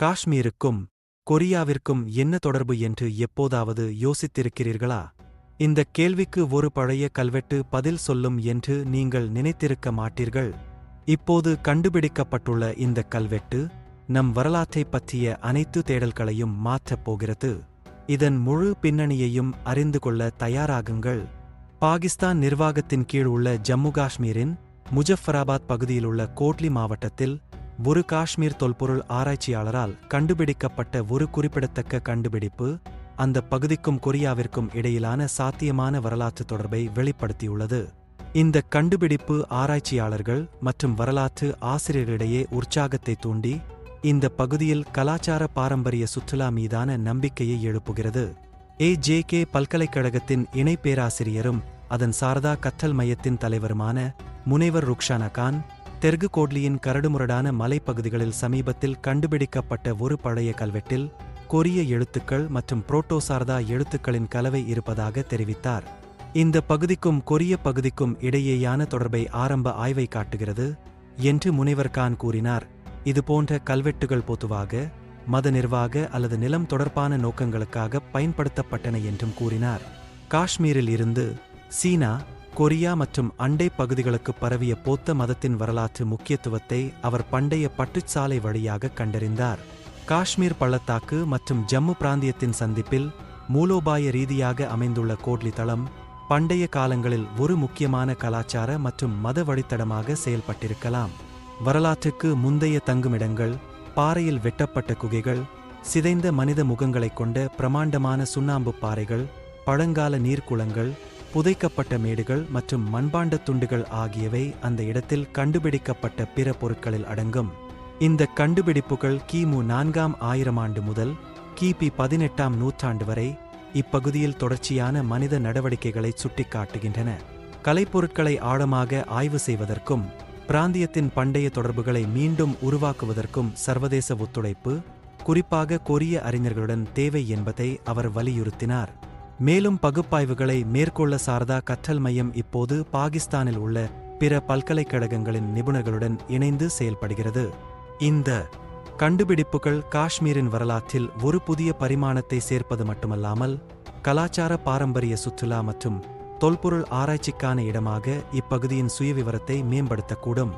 காஷ்மீருக்கும் கொரியாவிற்கும் என்ன தொடர்பு என்று எப்போதாவது யோசித்திருக்கிறீர்களா? இந்தக் கேள்விக்கு ஒரு பழைய கல்வெட்டு பதில் சொல்லும் என்று நீங்கள் நினைத்திருக்க மாட்டீர்கள். இப்போது கண்டுபிடிக்கப்பட்டுள்ள இந்தக் கல்வெட்டு நம் வரலாற்றைப் பற்றிய அனைத்து தேடல்களையும் மாற்றப் போகிறது. இதன் முழு பின்னணியையும் அறிந்து கொள்ள தயாராகுங்கள். பாகிஸ்தான் நிர்வாகத்தின் கீழ் உள்ள ஜம்மு காஷ்மீரின் முஜஃபராபாத் பகுதியிலுள்ள கோட்லி மாவட்டத்தில் ஒரு காஷ்மீர் தொல்பொருள் ஆராய்ச்சியாளரால் கண்டுபிடிக்கப்பட்ட ஒரு குறிப்பிடத்தக்க கண்டுபிடிப்பு அந்த பகுதிக்கும் கொரியாவிற்கும் இடையிலான சாத்தியமான வரலாற்று தொடர்பை வெளிப்படுத்தியுள்ளது. இந்த கண்டுபிடிப்பு ஆராய்ச்சியாளர்கள் மற்றும் வரலாற்று ஆசிரியர்களிடையே உற்சாகத்தை தூண்டி இந்த பகுதியில் கலாச்சார பாரம்பரிய சுற்றுலா மீதான நம்பிக்கையை எழுப்புகிறது. AJK பல்கலைக்கழகத்தின் இணை பேராசிரியரும் அதன் சாரதா கற்றல் மையத்தின் தலைவருமான முனைவர் ருக்ஷானா கான், தெற்கு கோட்லியின் கரடுமுரடான மலைப்பகுதிகளில் சமீபத்தில் கண்டுபிடிக்கப்பட்ட ஒரு பழைய கல்வெட்டில் கொரிய எழுத்துக்கள் மற்றும் புரோட்டோசாரதா எழுத்துக்களின் கலவை இருப்பதாக தெரிவித்தார். இந்த பகுதிக்கும் கொரிய பகுதிக்கும் இடையேயான தொடர்பை ஆரம்ப ஆய்வை காட்டுகிறது என்று முனைவர் கான் கூறினார். இதுபோன்ற கல்வெட்டுகள் பொதுவாக மத நிர்வாக அல்லது நிலம் தொடர்பான நோக்கங்களுக்காக பயன்படுத்தப்பட்டன என்றும் கூறினார். காஷ்மீரில் இருந்து சீனா, கொரியா மற்றும் அண்டை பகுதிகளுக்கு பரவிய பௌத்த மதத்தின் வரலாற்று முக்கியத்துவத்தை அவர் பண்டைய பட்டுச்சாலை வழியாக கண்டறிந்தார். காஷ்மீர் பள்ளத்தாக்கு மற்றும் ஜம்மு பிராந்தியத்தின் சந்திப்பில் மூலோபாய ரீதியாக அமைந்துள்ள கோட்லி தளம் பண்டைய காலங்களில் ஒரு முக்கியமான கலாச்சார மற்றும் மத வழித்தடமாக செயல்பட்டிருக்கலாம். வரலாற்றுக்கு முந்தைய தங்குமிடங்கள், பாறையில் வெட்டப்பட்ட குகைகள், சிதைந்த மனித முகங்களைக் கொண்ட பிரமாண்டமான சுண்ணாம்பு பாறைகள், பழங்கால நீர்க்குளங்கள், புதைக்கப்பட்ட மேடுகள் மற்றும் மண்பாண்டத் துண்டுகள் ஆகியவை அந்த இடத்தில் கண்டுபிடிக்கப்பட்ட பிற பொருட்களில் அடங்கும். இந்த கண்டுபிடிப்புகள் கிமு 4ஆம் ஆயிரமாண்டு முதல் கிபி 18ஆம் நூற்றாண்டு வரை இப்பகுதியில் தொடர்ச்சியான மனித நடவடிக்கைகளை சுட்டிக்காட்டுகின்றன. கலைப்பொருட்களை ஆழமாக ஆய்வு செய்வதற்கும் பிராந்தியத்தின் பண்டைய தொடர்புகளை மீண்டும் உருவாக்குவதற்கும் சர்வதேச ஒத்துழைப்பு, குறிப்பாக கொரிய அறிஞர்களுடன் தேவை என்பதை அவர் வலியுறுத்தினார். மேலும் பகுப்பாய்வுகளை மேற்கொள்ள சாரதா கற்றல் மையம் இப்போது பாகிஸ்தானில் உள்ள பிற பல்கலைக்கழகங்களின் நிபுணர்களுடன் இணைந்து செயல்படுகிறது. இந்த கண்டுபிடிப்புகள் காஷ்மீரின் வரலாற்றில் ஒரு புதிய பரிமாணத்தை சேர்ப்பது மட்டுமல்லாமல் கலாச்சார பாரம்பரிய சுற்றுலா மற்றும் தொல்பொருள் ஆராய்ச்சிக்கான இடமாக இப்பகுதியின் சுயவிவரத்தை மேம்படுத்தக்கூடும்.